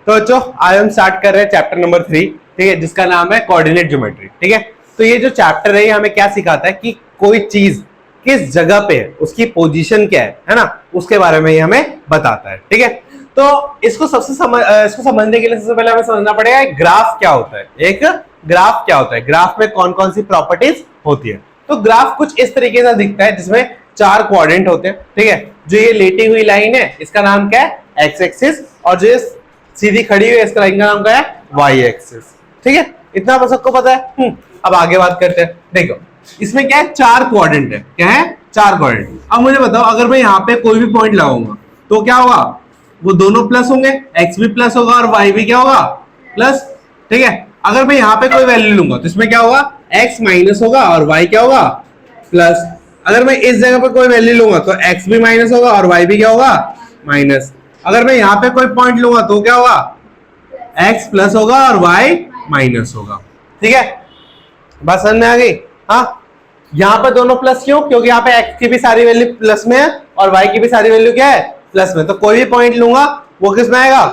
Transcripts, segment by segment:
तो बच्चों आज हम स्टार्ट कर रहे हैं चैप्टर नंबर 3, ठीक है, जिसका नाम है कोऑर्डिनेट ज्योमेट्री। ठीक है, तो ये जो चैप्टर है ये हमें क्या सिखाता है कि कोई चीज किस जगह पे है, उसकी पोजीशन क्या है ना, उसके बारे में ये हमें बताता है। ठीक है, तो इसको इसको समझने के लिए सबसे पहले हमें समझना पड़ेगा एक ग्राफ क्या होता है। एक ग्राफ क्या होता है, ग्राफ में कौन कौन सी प्रॉपर्टीज होती है। तो ग्राफ कुछ इस तरीके से दिखता है जिसमें 4 क्वाड्रेंट होते हैं। ठीक है, जो ये लेटी हुई लाइन है इसका नाम क्या है, एक्स एक्सिस, और जो सीधी खड़ी हुई है इसका लाइन का नाम क्या है, वाई एक्सिस। ठीक है, इतना बस सबको पता है। अब आगे बात करते हैं। देखो इसमें क्या है, 4 क्वाड्रेंट है। क्या है, 4 क्वाड्रेंट। अब मुझे बताओ अगर मैं यहाँ पे कोई भी पॉइंट लगाऊंगा तो क्या होगा, वो दोनों प्लस होंगे, एक्स भी प्लस होगा और वाई भी क्या होगा, प्लस। ठीक है, अगर मैं यहाँ पे कोई वैल्यू लूंगा तो इसमें क्या होगा, एक्स माइनस होगा और वाई क्या होगा, प्लस। अगर मैं इस जगह पर कोई वैल्यू लूंगा तो एक्स भी माइनस होगा और वाई भी क्या होगा, माइनस। अगर मैं यहाँ पे कोई पॉइंट लूंगा तो क्या होगा, एक्स प्लस होगा और वाई माइनस होगा। ठीक है, बात समझ में आ गई। हाँ, यहाँ पे दोनों प्लस क्यों, क्योंकि यहाँ पे एक्स की भी सारी वैल्यू प्लस में है और वाई की भी सारी वैल्यू क्या है, प्लस में। तो कोई भी पॉइंट लूंगा वो किस में आएगा,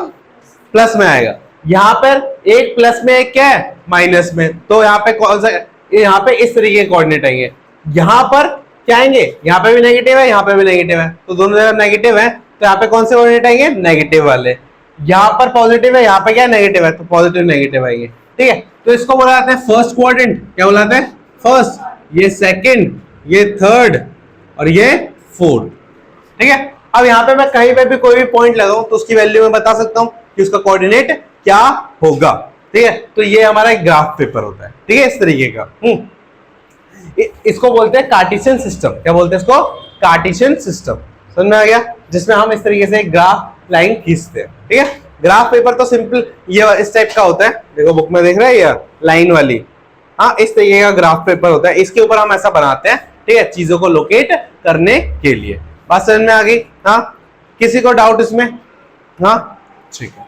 प्लस में आएगा। यहाँ पर एक प्लस में एक क्या है, माइनस में। तो यहाँ पे कौन सा, यहाँ पे इस तरीके के कोऑर्डिनेट आएंगे। यहाँ पर क्या आएंगे, यहाँ पे भी नेगेटिव है, यहाँ पे भी नेगेटिव है, तो दोनों जगह नेगेटिव है, तो यहाँ पे कौन से कोऑर्डिनेट आएंगे, नेगेटिव वाले। यहाँ पर पॉजिटिव है, यहाँ पे क्या नेगेटिव है, तो पॉजिटिव नेगेटिव आएंगे। ठीक है, तो इसको बोला जाता है फर्स्ट क्वाड्रेंट। क्या बोला जाता है, फर्स्ट, ये सेकंड, ये थर्ड और ये फोर्थ। ठीक है, अब यहाँ पे मैं कहीं पे भी कोई भी पॉइंट लगाऊं तो उसकी वैल्यू मैं बता सकता हूं कि उसका कोऑर्डिनेट क्या होगा। ठीक है, तो ये हमारा एक ग्राफ पेपर होता है। ठीक है, इस तरीके का। इसको बोलते हैं कार्टेशियन सिस्टम। क्या बोलते हैं इसको, कार्टेशियन सिस्टम। समझ में आ गया, जिसमें हम इस तरीके से ग्राफ लाइन खींचते हैं। ठीक है, ग्राफ पेपर तो सिंपल ये इस टाइप का होता है। देखो बुक में देख रहे हैं ये लाइन वाली, हाँ, इस तरीके का ग्राफ पेपर होता है। इसके ऊपर हम ऐसा बनाते हैं, ठीक है, चीजों को लोकेट करने के लिए। बात समझ में आ गई। हाँ, किसी को डाउट इसमें? हाँ, ठीक है।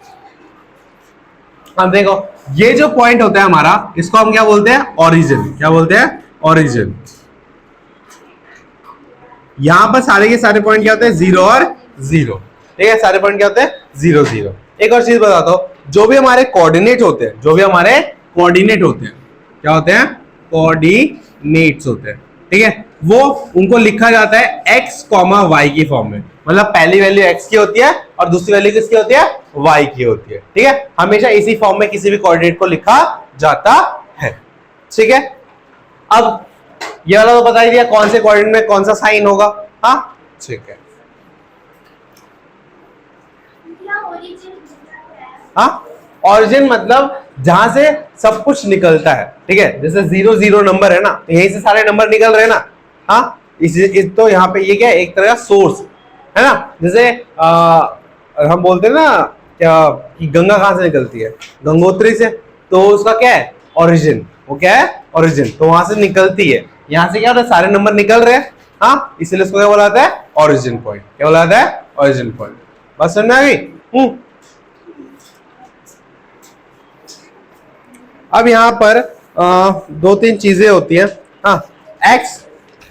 अब देखो ये जो पॉइंट होता है हमारा, इसको हम क्या बोलते हैं, ओरिजिन। क्या बोलते हैं, ओरिजिन। यहां पर सारे के सारे पॉइंट क्या होते हैं, 0 और 0। ठीक है, सारे पॉइंट क्या होते हैं, 0 0। एक और चीज बताता हूं, जो भी हमारे कोऑर्डिनेट होते हैं, जो भी हमारे कोऑर्डिनेट होते हैं, क्या होते हैं, कोऑर्डिनेट्स होते हैं। ठीक है, वो उनको लिखा जाता है x, y की फॉर्म में। मतलब पहली वैल्यू x की होती है और दूसरी वैल्यू किसकी होती है, y की होती है। ठीक है, हमेशा इसी फॉर्म में किसी भी कोऑर्डिनेट को लिखा जाता है। ठीक है, अब ये वाला तो बता ही दिया कौन से कोऑर्डिनेट में कौन सा साइन होगा। हाँ, ठीक है। हाँ, ओरिजिन मतलब जहां से सब कुछ निकलता है। ठीक है, जैसे 0 0 नंबर है ना, तो यहीं से सारे नंबर निकल रहे हैं ना। हाँ, तो यहाँ पे ये क्या है, एक तरह का सोर्स है ना। जैसे हम बोलते हैं ना क्या कि गंगा कहां से निकलती है, गंगोत्री से, तो उसका क्या है, ओरिजिन। वो क्या है, ओरिजिन, तो वहां से निकलती है। यहाँ से क्या होता है, सारे नंबर निकल रहे हैं। हाँ, इसीलिए उसको क्या बोला जाता है, ओरिजिन पॉइंट। क्या बोला जाता है, ओरिजिन पॉइंट। बस समझ में आ गई। अब यहाँ पर 2-3 चीजें होती हैं। हाँ, एक्स,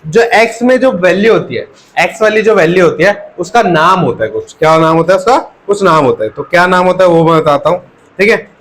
जो एक्स में जो वैल्यू होती है, एक्स वाली जो वैल्यू होती है उसका नाम होता है कुछ। क्या नाम होता है उसका, कुछ नाम होता है। तो क्या नाम होता है वो मैं बताता हूँ। ठीक है,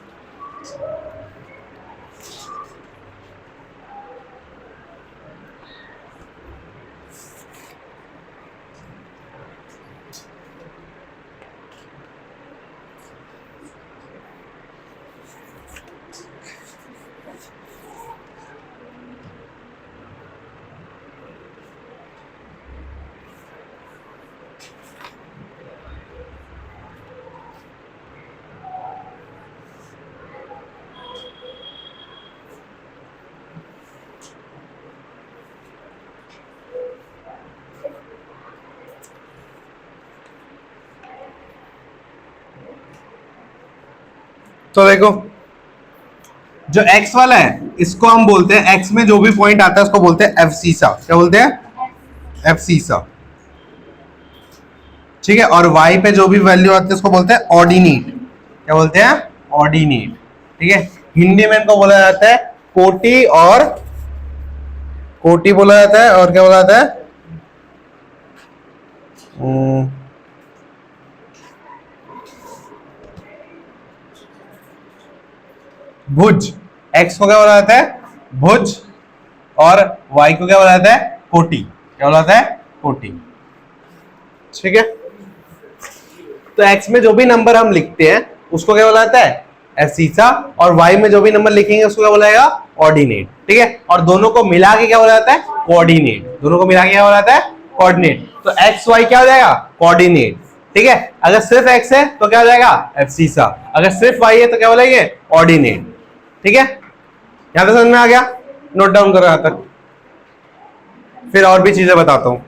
तो देखो जो x वाला है इसको हम बोलते हैं, x में जो भी पॉइंट आता है उसको बोलते हैं एफसीसा। क्या बोलते हैं, एफसीसा। ठीक है, और y पे जो भी वैल्यू आती है उसको बोलते हैं ऑर्डिनेट। क्या बोलते हैं, ऑर्डिनेट। ठीक है, हिंदी में इनको बोला जाता है कोटि, और कोटि बोला जाता है, और क्या बोला जाता है, भुज, x को क्या बोला जाता है, भुज, और y को क्या बोला जाता है, कोटि। क्या बोला जाता है, कोटि। ठीक है, तो x में जो भी नंबर हम लिखते हैं उसको क्या बोला जाता है, एब्सिसा, और y में जो भी नंबर लिखेंगे उसको क्या बोला जाएगा, ऑर्डिनेट। ठीक है, और दोनों को मिला के क्या बोला जाता है, कोऑर्डिनेट। दोनों को मिला के क्या बोला जाता है, कोऑर्डिनेट। तो x y क्या हो जाएगा, कोऑर्डिनेट। ठीक है, अगर सिर्फ x है तो क्या हो जाएगा, एब्सिसा, अगर सिर्फ y है तो क्या बोलेंगे, ऑर्डिनेट। ठीक है, यहां तक समझ में आ गया, नोट डाउन करो यहां तक, फिर और भी चीजें बताता हूं।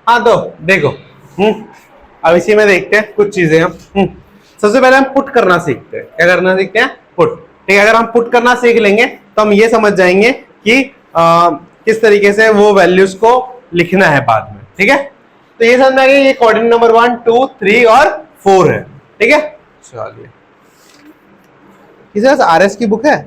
हाँ तो देखो, अब इसी में देखते हैं कुछ चीजें हम। सबसे पहले हम पुट करना सीखते हैं। क्या करना सीखते हैं, पुट। ठीक है, अगर हम पुट करना सीख लेंगे तो हम ये समझ जाएंगे कि किस तरीके से वो वैल्यूज को लिखना है बाद में। ठीक है, तो ये समझ में आ गया, ये कोऑर्डिनेट नंबर 1 2 3 और 4 है। ठीक है, चलिए, किसी पास आरएस की बुक है?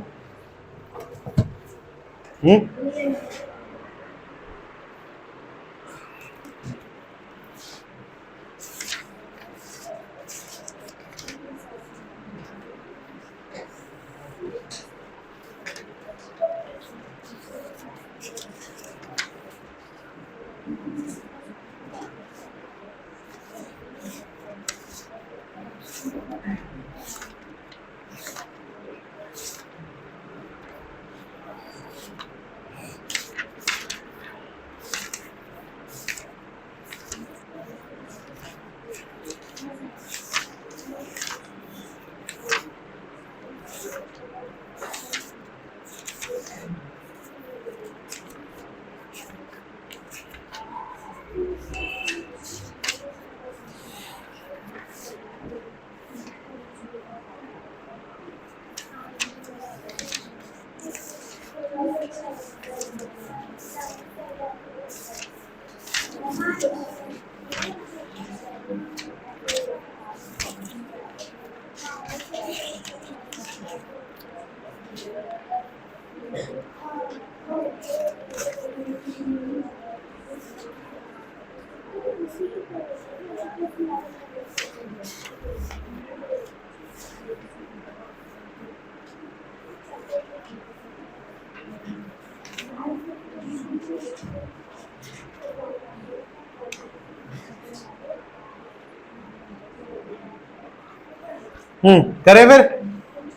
करें फिर,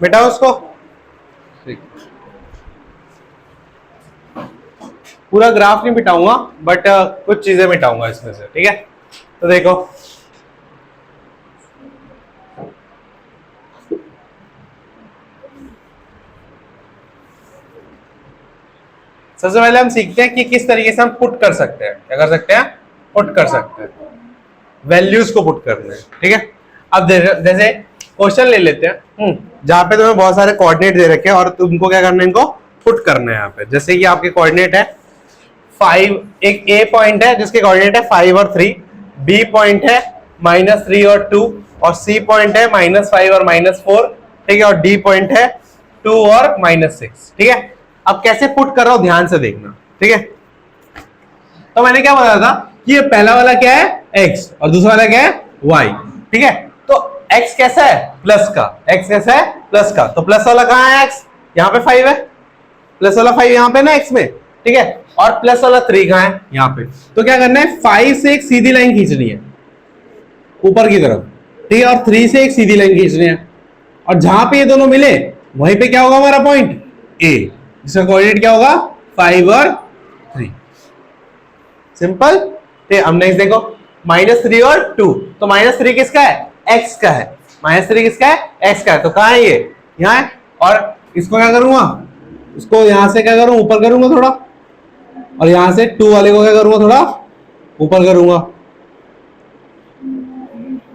मिटाओ उसको। पूरा ग्राफ नहीं मिटाऊंगा, बट कुछ चीजें मिटाऊंगा इसमें से। ठीक है, तो देखो, सबसे पहले हम सीखते हैं कि किस तरीके से हम पुट कर सकते हैं। क्या कर सकते हैं, पुट कर सकते हैं, वैल्यूज को पुट करना है। ठीक है, अब जैसे क्वेश्चन ले लेते हैं, जहां पे तुम्हें बहुत सारे कोऑर्डिनेट दे रखे हैं और तुमको क्या करना है, इनको पुट करना है। यहाँ पे जैसे कि आपके कोऑर्डिनेट है 5, एक ए पॉइंट है जिसके कोऑर्डिनेट है 5 और 3, बी पॉइंट है -3 और 2, और सी पॉइंट है -5 और -4। ठीक है, और डी पॉइंट है 2 और -6। ठीक है, अब कैसे पुट कर रहा हूं ध्यान से देखना। ठीक है, तो मैंने क्या बताया था कि ये पहला वाला क्या है, x, और दूसरा वाला क्या है, y। ठीक है, तो x कैसा है, प्लस का। x कैसा है, प्लस का। तो प्लस वाला कहां है, x यहाँ पे 5 है, प्लस वाला 5 यहाँ पे ना x में। ठीक है, और प्लस वाला 3 कहां है, यहाँ पे। तो क्या करना है, 5 से एक सीधी लाइन खींचनी है ऊपर की तरफ। ठीक है, और 3 से एक सीधी लाइन खींचनी है, और जहां पे ये दोनों मिले वहीं पे क्या होगा हमारा पॉइंट a, जिसका कोऑर्डिनेट क्या होगा, 5 और 3। सिंपल। ठीक है, अब नेक्स्ट देखो, -3 और 2। तो -3 किसका है, x का है। -3 किसका है, x का है। तो कहां है ये, यहाँ है। और इसको क्या करूंगा, इसको यहां से क्या करूं, ऊपर करूंगा थोड़ा, और यहां से 2 वाले को क्या करूंगा, थोड़ा ऊपर करूंगा।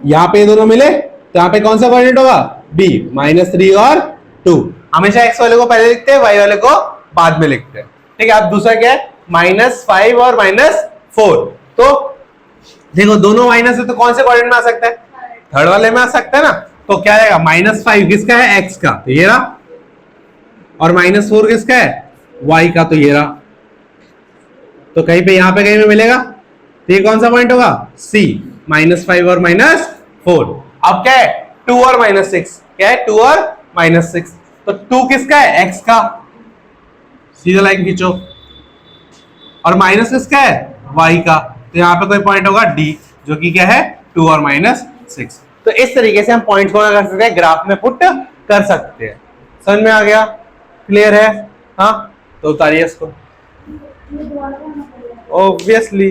यहां पे ये दोनों मिले तो यहां पे कौन सा कोऑर्डिनेट होगा, b, -3 और 2। हमेशा x वाले को पहले लिखते हैं, y वाले को बाद में लिखते हैं। ठीक है, अब दूसरा क्या है, -5 और -4। तो देखो दोनों माइनस है तो कौन से कोऑर्डिनेट में आ सकता है, थर्ड वाले में आ सकता है ना। तो क्या आएगा, -5 किसका है, x का, तो ये रहा, और -4 किसका है, y का, तो ये रहा। तो कहीं पे यहां पे कहीं पे मिलेगा, तो ये कौन सा पॉइंट होगा? सी, -5 और -4। अब क्या है? 2 और -6। क्या है? 2 और -6। तो 2 किसका है? x का, सीधा लाइन खींचो। और माइनस किसका है? y का। तो यहाँ पे कोई पॉइंट होगा D, जो कि क्या है? 2 और -6। तो इस तरीके से हम पॉइंट्स को कर सकते हैं, ग्राफ में पुट कर सकते हैं। समझ में आ गया? क्लियर है? हाँ, तो उतारिए इसको। ऑब्वियसली,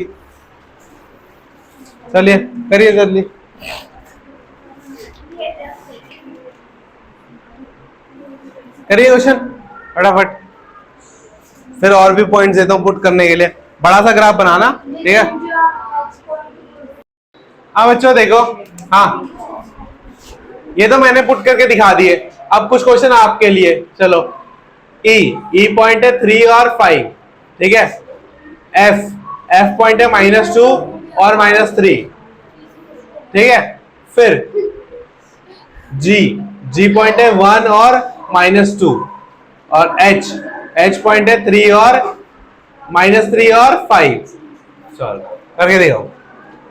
चलिए करिए जल्दी। करिए क्वेश्चन फटाफट, फिर और भी पॉइंट्स देता हूँ पुट करने के लिए। बड़ा सा ग्राफ बनाना, ठीक है? हाँ बच्चों देखो, हाँ ये तो मैंने पुट करके दिखा दिए। अब कुछ क्वेश्चन आपके लिए, चलो। ई पॉइंट है 3 और 5, ठीक है? एफ पॉइंट है -2 और -3, ठीक है? फिर जी पॉइंट है 1 और -2, और एच पॉइंट है 3 और -3 और 5। चलो करके देखो।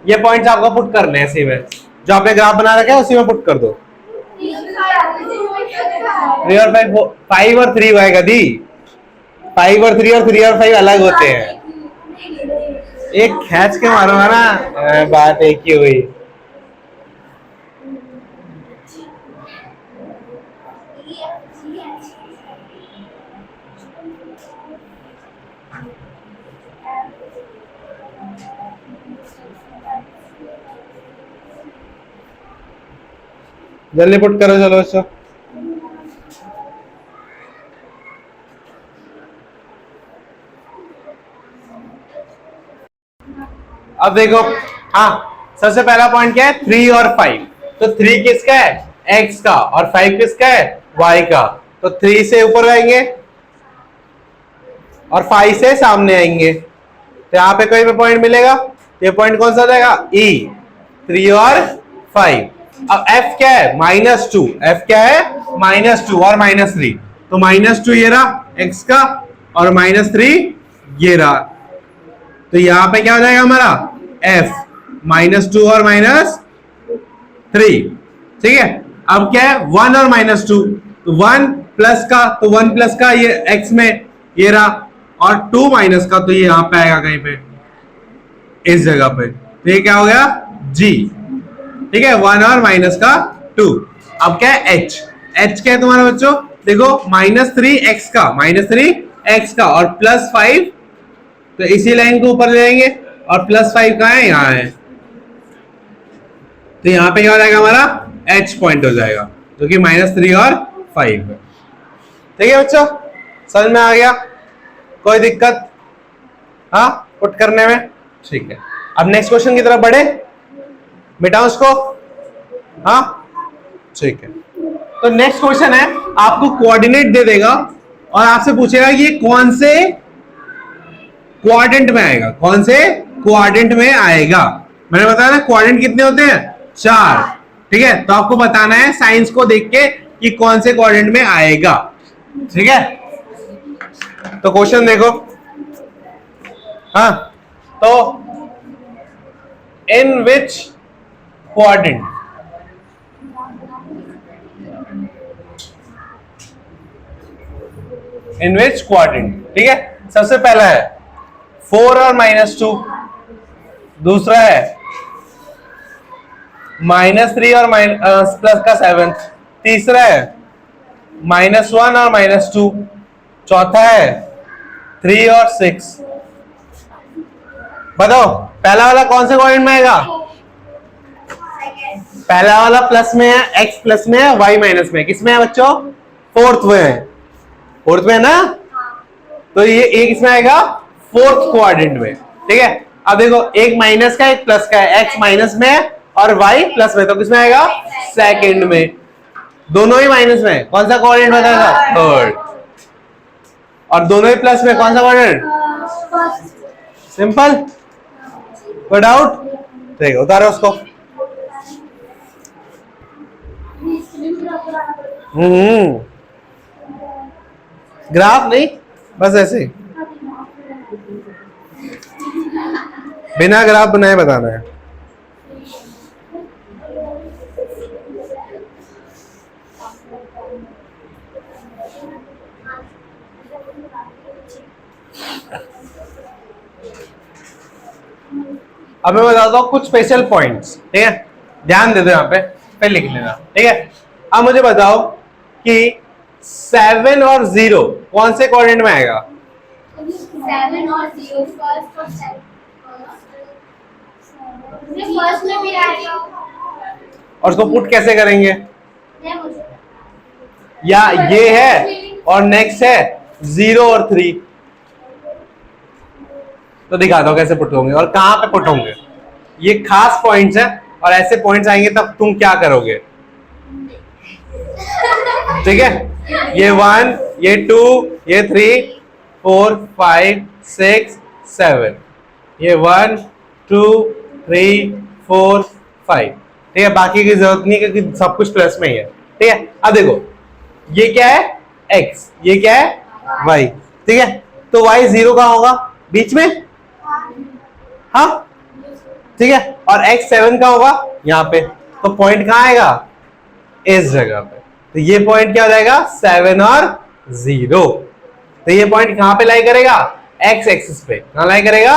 ये पॉइंट्स आपको पुट करने हैं इसी में, जो आपने ग्राफ बना रखा है उसी में पुट कर दो। 3 और 5, 5 और 3 आएगा दी। 5 और 3 और 3 और 5 अलग होते हैं। एक खींच के मारूंगा ना, बात एक ही हुई। जल्दी पुट करो चलो बच्चों। अब देखो, हाँ सबसे पहला पॉइंट क्या है? 3 और 5। तो 3 किसका है? x का, और 5 किसका है? y का। तो 3 से ऊपर आएंगे और 5 से सामने आएंगे, तो यहाँ पे कोई भी पॉइंट मिलेगा। ये पॉइंट कौन सा जाएगा? E, 3 और 5। अब f क्या है? -2। f क्या है? -2 और -3। तो -2 ये रहा x का, और -3 ये रहा। तो यहां पे क्या हो जाएगा हमारा? f, -2 और -3, ठीक है? अब क्या है? 1 और -2, तो 1 प्लस का, तो 1 प्लस का ये x में ये रहा, और 2 माइनस का, तो ये यहां पे आएगा कहीं पे, इस जगह पे। तो ये क्या हो गया? g, ठीक है? 1 और माइनस का 2। अब क्या है? h क्या है तुम्हारा बच्चों? देखो, -3x का, -3x का, और +5, तो इसी लाइन को ऊपर ले जाएंगे, और +5 कहाँ है? यहाँ है। तो यहाँ पे क्या हो जाएगा हमारा? h पॉइंट हो जाएगा, जो कि -3 और 5 है। ठीक है बच्चों, समझ में आ गया? कोई दिक्कत? हाँ, पुट करने में? ठीक है। अब नेक्स्ट क्वेश्चन की तरफ बढ़े, मिटाओ उसको। हाँ ठीक है। तो नेक्स्ट क्वेश्चन है, आपको कोऑर्डिनेट दे देगा और आपसे पूछेगा कि ये कौन से क्वाड्रेंट में आएगा, कौन से क्वाड्रेंट में आएगा। मैंने बताया ना क्वाड्रेंट कितने होते हैं? 4, ठीक है? तो आपको बताना है साइंस को देख के कि कौन से क्वाड्रेंट में आएगा, ठीक है? तो क्वेश्चन देखो, हाँ, तो इन विच क्वाड्रेंट, इन विच क्वाड्रेंट, ठीक है? सबसे पहला है 4 और -2, दूसरा है -3 और प्लस का 7, तीसरा है -1 और -2, चौथा है 3 और 6। बताओ पहला वाला कौन से क्वाड्रेंट में आएगा? पहला वाला प्लस में है, x प्लस में है, y माइनस में है। किसमें है बच्चों? फोर्थ में है, फोर्थ में है ना? तो ये किसमें आएगा? फोर्थ क्वाड्रेंट में, ठीक है? अब देखो, एक माइनस का एक प्लस का है, x माइनस में है और y प्लस में, तो किसमें आएगा? सेकंड में। दोनों ही माइनस में, कौन सा क्वाड्रेंट बताएगा? थर्ड। और दोनों ही प्लस में, कौन सा क्वाड्रेंट? सिंपल, कोई डाउट? ठीक है, उतारो उसको। ग्राफ नहीं, बस ऐसे बिना ग्राफ बनाए बताना है। अब मैं बताता हूँ कुछ स्पेशल पॉइंट्स, ठीक है, ध्यान दे दो यहाँ पे, फिर लिख लेना, ठीक है। अब मुझे बताओ कि 7 और 0 कौन से कोऑर्डिनेट में आएगा? 7 और 0 फर्स्ट और सेकंड फर्स्ट में भी आएगा। और उसको पुट कैसे करेंगे? मुझे या ये है और नेक्स्ट है 0 और 3, तो दिखा दो कैसे पुट होंगे और कहां पे पुट होंगे। ये खास पॉइंट्स हैं और ऐसे पॉइंट्स आएंगे तब तुम क्या करोगे, ठीक है। ये 1, ये 2, ये 3, 4, 5, 6, 7, ये 1, 2, 3, 4, 5, ठीक है। बाकी की जरूरत नहीं क्योंकि सब कुछ प्लस में ही है, ठीक है। अब देखो ये क्या है x, ये क्या है y, ठीक है। तो y 0 कहां होगा? बीच में, हाँ, ठीक है। और x 7 का होगा यहाँ पे, तो पॉइंट कहां आएगा? इस जगह पे। तो ये पॉइंट क्या हो जाएगा? 7 और 0। तो ये पॉइंट कहां पे लाई करेगा? x एक्सिस पे। कहां लाई करेगा?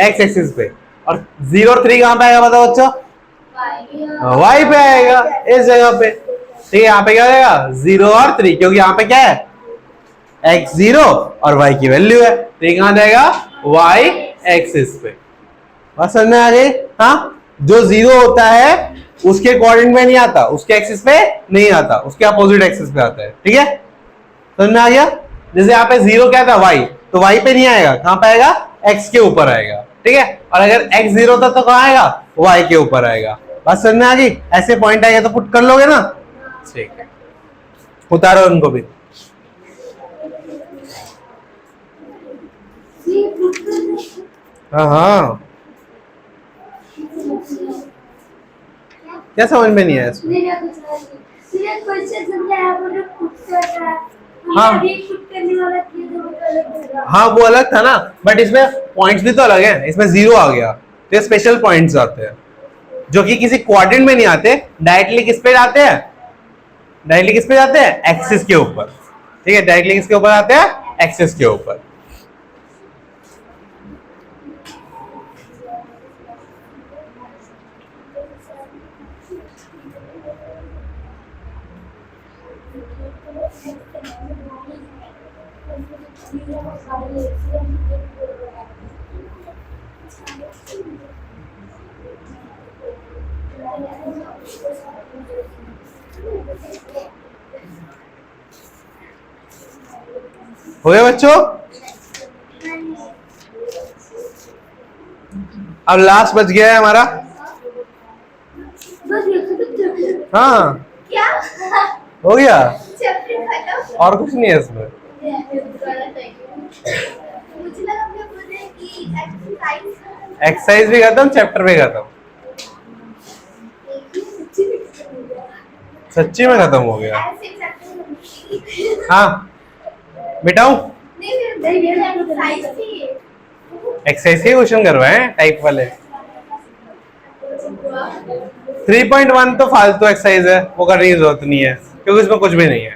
x एक्सिस पे। और 0 और 3 कहां पे आएगा बताओ बच्चों? y पे आएगा, इस जगह पे। ठीक है, यहाँ पे क्या हो जाएगा? 0 और 3, क्योंकि यहाँ पे क्या है? x 0 और y की वैल्यू है, तो ये कहां जाएगा? y एक्सिस पे। बात समझ में आ गई? हाँ, जो 0 होता है उसके कोऑर्डिनेट में नहीं आता, उसके एक्सिस पे नहीं आता, उसके अपोजिट एक्सिस पे आता है, ठीक है। समझ में आ गया? जैसे यहाँ पे 0 क्या था? y, तो y पे नहीं आएगा, कहां पे आएगा? x के ऊपर आएगा, ठीक है। और अगर x 0 था तो कहां आएगा? y के ऊपर आएगा। बात समझ में आ गई? ऐसे पॉइंट आएगा तो पुट कर लोगे ना, ठीक है। उतारो उनको भी। हाँ हाँ, क्या समझ में नहीं आया इसमें? हाँ हाँ, वो अलग था ना, बट इसमें पॉइंट्स भी तो अलग है। इसमें 0 आ गया तो ये स्पेशल पॉइंट्स आते हैं जो कि किसी क्वाड्रेंट में नहीं आते, डायरेक्टली किस पे जाते हैं? डायरेक्टली किस पे जाते हैं? एक्सिस के ऊपर, ठीक है। डायरेक्टली किसके ऊपर आते हैं? एक्सिस के ऊपर। हो गया बच्चों? अब लास्ट बच गया है हमारा, हाँ क्या हो गया, चैप्टर खत्म? और कुछ नहीं है इसमें। मुझे लगा आपने बोले कि एक्सरसाइज एक्सरसाइज भी खत्म, चैप्टर भी खत्म, सच्ची में खत्म हो गया। हाँ मिटाऊं? एक्सरसाइज के क्वेश्चन करवाए टाइप वाले। 3.1 तो फालतू एक्सरसाइज है, वो करने की जरूरत नहीं है क्योंकि उसमें कुछ भी नहीं है,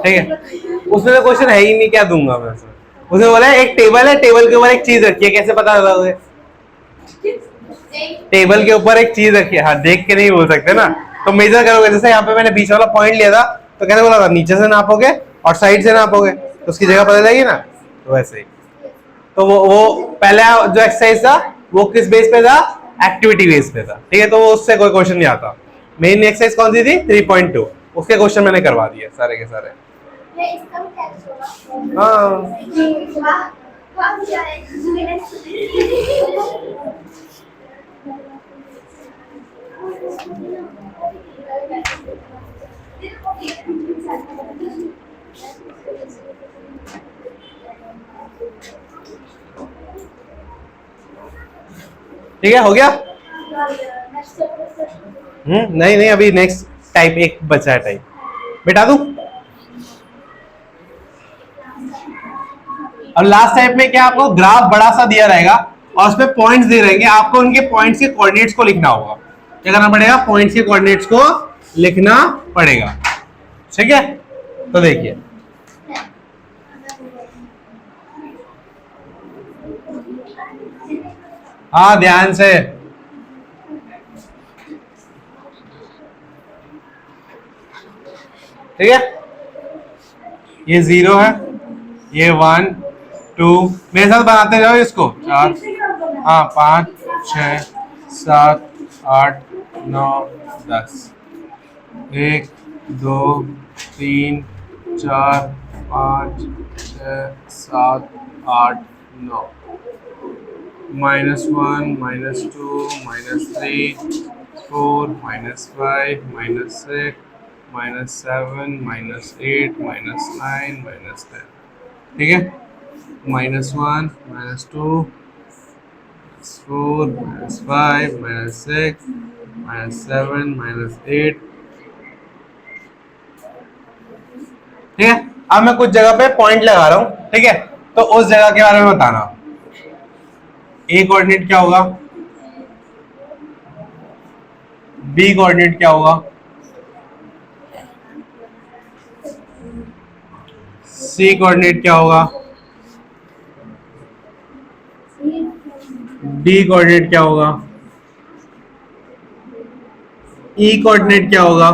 ठीक है। उसमें तो क्वेश्चन है ही नहीं, क्या दूंगा मैं उसमें। उसने बोला एक टेबल है, टेबल के ऊपर एक चीज रखी है, कैसे पता लगाओगे? टेबल के ऊपर एक चीज रखी है, हाँ देख के नहीं बोल सकते ना, तो मेजर करोगे। जैसे यहाँ पे मैंने बीच वाला पॉइंट लिया था तो कैसे बोला था? नीचे से नापोगे और साइड से नापोगे तो उसकी जगह पता जाएगी ना, तो वैसे ही। तो वो पहला जो एक्सरसाइज था वो किस बेस पे था? एक्टिविटी बेस पे था, ठीक है। तो उससे कोई क्वेश्चन नहीं आता। मेन एक्सरसाइज कौन सी थी? 3.2, उसके क्वेश्चन मैंने करवा दिए सारे के सारे। हाँ ठीक है, हो गया। नहीं नहीं, अभी नेक्स्ट टाइप एक बचा है, टाइप बिठा दूं। अब लास्ट टाइप में क्या आपको ग्राफ बड़ा सा दिया रहेगा और उसमें पॉइंट्स दे रहेंगे, आपको उनके पॉइंट्स के कोऑर्डिनेट्स को लिखना होगा। क्या करना पड़ेगा? पॉइंट्स के कोऑर्डिनेट्स को लिखना पड़ेगा। ठीक है, तो देखिए हाँ ध्यान से। ठीक है, ये 0 है, ये 1 2, मेरे साथ बनाते जाओ इसको। 4 हाँ 5 6 7 8 9 10, 1 2 3 4 5 6 7 8 9, -1 -2 -3 4 -5 -6 -7 -8 -9 -10। ठीक है, -1 -2 -4 -5 -6 -7 -8। ठीक है, अब मैं कुछ जगह पे पॉइंट लगा रहा हूं। ठीक है, तो उस जगह के बारे में बताना। ए कोऑर्डिनेट क्या होगा, बी कोऑर्डिनेट क्या होगा, सी कोऑर्डिनेट क्या होगा, डी कोऑर्डिनेट क्या होगा, ई कोऑर्डिनेट क्या होगा,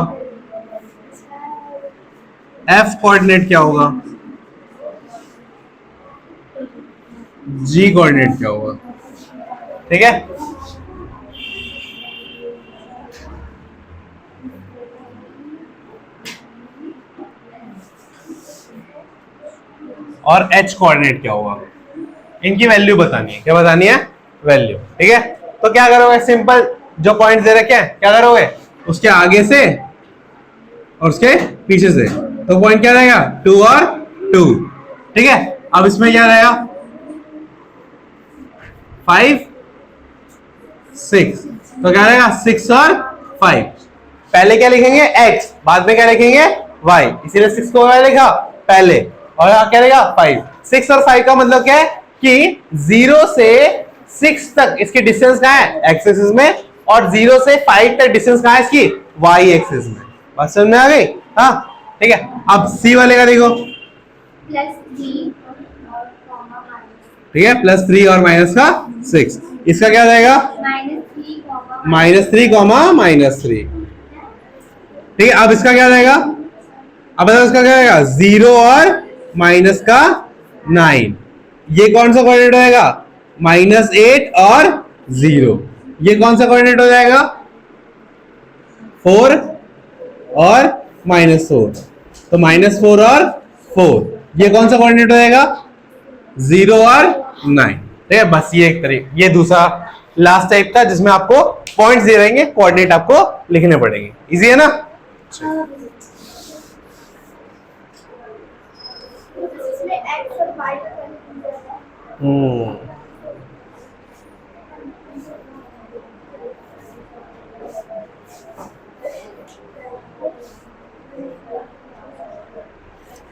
एफ कोऑर्डिनेट क्या होगा, जी कोऑर्डिनेट क्या होगा। ठीक है, और एच कोऑर्डिनेट क्या होगा। इनकी वैल्यू बतानी है। क्या बतानी है? वैल्यू। ठीक है, तो क्या करोगे? सिंपल, जो पॉइंट दे रखे हैं क्या करोगे? उसके आगे से और उसके पीछे से, तो पॉइंट क्या रहेगा? 2 और 2। ठीक है, अब इसमें क्या रहेगा? 5 6, तो क्या रहेगा? 6 और 5। पहले क्या लिखेंगे? x, बाद में क्या लिखेंगे? y, इसीलिए 6 को क्या लिखा पहले, और क्या लिखा? 5। 6 और 5 का मतलब क्या है कि 0 से 6 तक इसकी डिस्टेंस कहाँ है? x एक्सिस में, और 0 से 5 तक डिस्टेंस कहाँ है इसकी? y एक्सिस में। बात समझ में आ गई? हाँ, ठीक है। अब c वाले का देखो, +3 और कॉमा माइनस, ठीक है, +3 और माइनस का 6, इसका क्या रहेगा? -3 कॉमा -3। ठीक है, अब इसका क्या रहेगा? अब बताओ इसका क्या रहेगा? 0 और माइनस का 9, ये कौन सा कोऑर्डिनेट होएगा? -8 और 0, ये कौन सा कोऑर्डिनेट हो जाएगा? 4 और -4, तो -4 और 4, ये कौन सा कोऑर्डिनेट हो जाएगा? 0 और 9। ठीक है, बस ये एक तरीका, ये दूसरा लास्ट टाइप था जिसमें आपको पॉइंट्स दे रहेंगे, कोऑर्डिनेट आपको लिखने पड़ेंगे। इजी है ना? इसमें x और y का कंफ्यूजन है।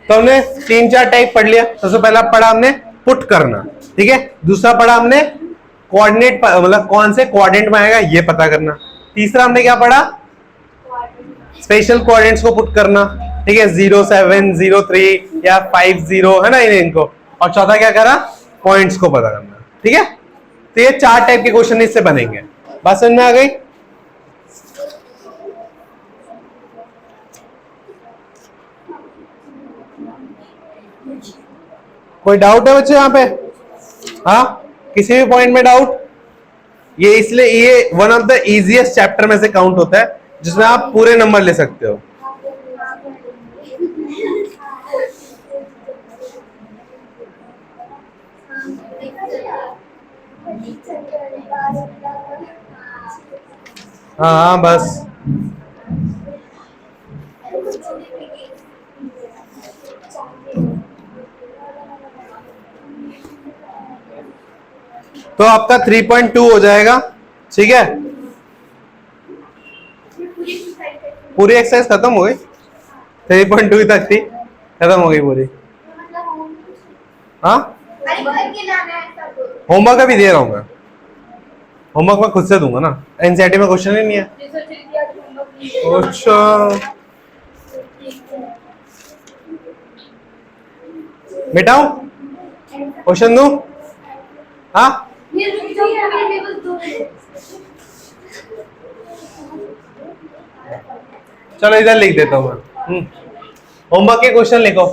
तो हमने 3-4 टाइप पढ़ लिया। सबसे पहला पढ़ा हमने पुट करना, ठीक है। दूसरा पढ़ा हमने कोऑर्डिनेट, मतलब कौन से कोऑर्डिनेट में आएगा ये पता करना। तीसरा हमने क्या पढ़ा? स्पेशल कोऑर्डिनेट्स को पुट करना, ठीक है, 0 7 0 3 या 5 0, है ना, इनको। और चौथा क्या करा? पॉइंट्स को पता करना, ठीक है। तो ये 4 टाइप के क्वेश्चन इससे बनेंगे। बात समझ में आ गई? कोई डाउट है बच्चे यहाँ पे? हाँ, किसी भी पॉइंट में डाउट? ये इसलिए ये one of the easiest chapter में से काउंट होता है जिसमें आप पूरे नंबर ले सकते हो। हाँ हाँ, बस तो आपका 3.2 हो जाएगा, ठीक है। पूरी एक्सरसाइज खत्म हो गई, 3.2 तक थी, खत्म हो गई पूरी। हाँ, होमवर्क अभी दे रहा हूं मैं। होमवर्क मैं खुद से दूंगा ना, एनसीईआरटी में क्वेश्चन ही नहीं है। अच्छा मिटाऊं, क्वेश्चन दूं? हाँ चलो इधर लिख देता हूं मैं। होमवर्क के क्वेश्चन लिखो,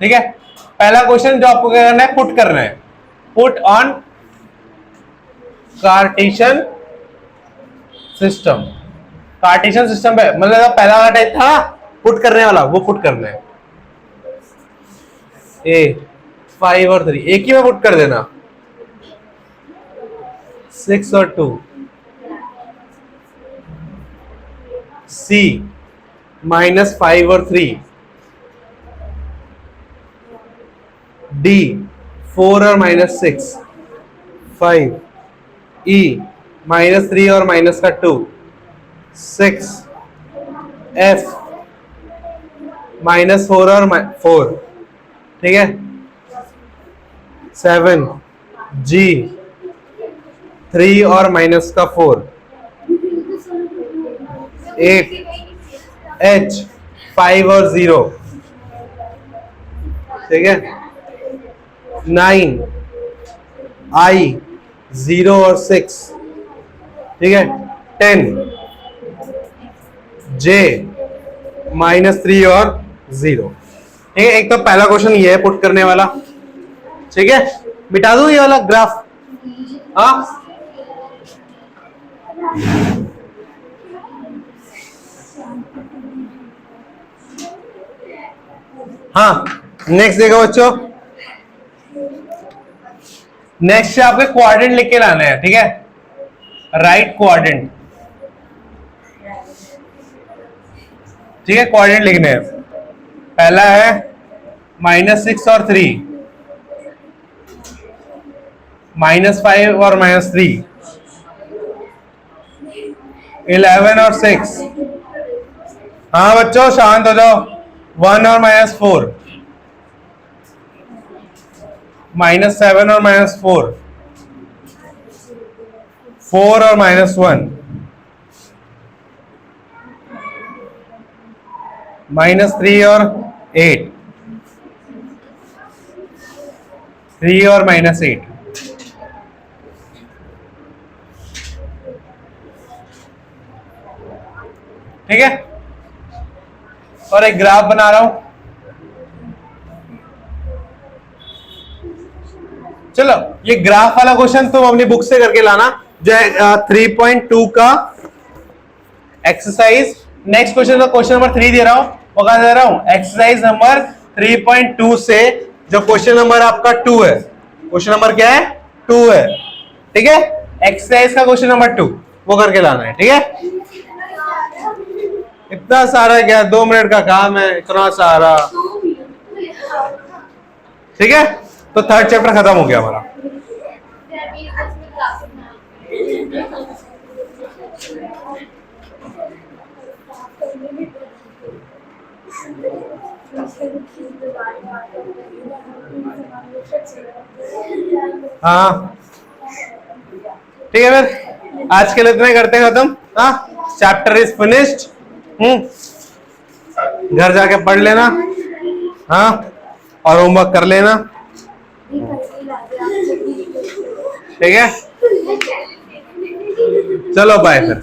ठीक है। पहला क्वेश्चन जो आपको क्या करना है, पुट करना है। Put on Cartesian system. Cartesian system पे मतलब पहला वाला टाइप था पुट करने वाला, वो पुट करना है। ए 5 और 3 एक ही में पुट कर देना, 6 और 2, सी -5 और 3, डी 4 और -6, 5, ई -3 और माइनस का 2, 6, एफ -4 और 4, ठीक है, 7, जी 3 और माइनस का 4, 8, एच 5 और 0, ठीक है, 9, आई 0 और 6, ठीक है, 10, जे -3 और 0, ठीक है। एक तो पहला क्वेश्चन ये है पुट करने वाला, ठीक है। मिटा दूं ये वाला ग्राफ? हाँ हाँ नेक्स्ट देखो बच्चों, नेक्स्ट आपके क्वाड्रेंट लिख के लाना है, ठीक है। राइट क्वाड्रेंट, ठीक है, क्वाड्रेंट लिखने हैं। पहला है -6 और 3, -5 और -3, 11 और 6, हाँ बच्चों शांत हो जाओ, 1 और -4, -7 और -4, 4 और -1, -3 और 8, 3 और -8, ठीक है। और एक ग्राफ बना रहा हूं, चलो ये ग्राफ वाला क्वेश्चन तुम अपनी बुक से करके लाना, जो है 3.2 का एक्सरसाइज। नेक्स्ट क्वेश्चन का क्वेश्चन नंबर 3 दे रहा हूं, वो क्या दे रहा हूं, एक्सरसाइज नंबर 3.2 से जो क्वेश्चन नंबर आपका 2 है, क्वेश्चन नंबर क्या है 2 है, ठीक है। एक्सरसाइज का क्वेश्चन नंबर 2 वो करके लाना है, ठीक है। इतना सारा क्या, 2 मिनट का काम है, इतना सारा, ठीक है। तो थर्ड चैप्टर खत्म हो गया हमारा। हाँ ठीक है फिर आज के लिए इतना करते हैं खत्म। हाँ चैप्टर इज फिनिश्ड। घर जाके पढ़ लेना, हाँ और होमवर्क कर लेना, ठीक है। चलो बाय फिर।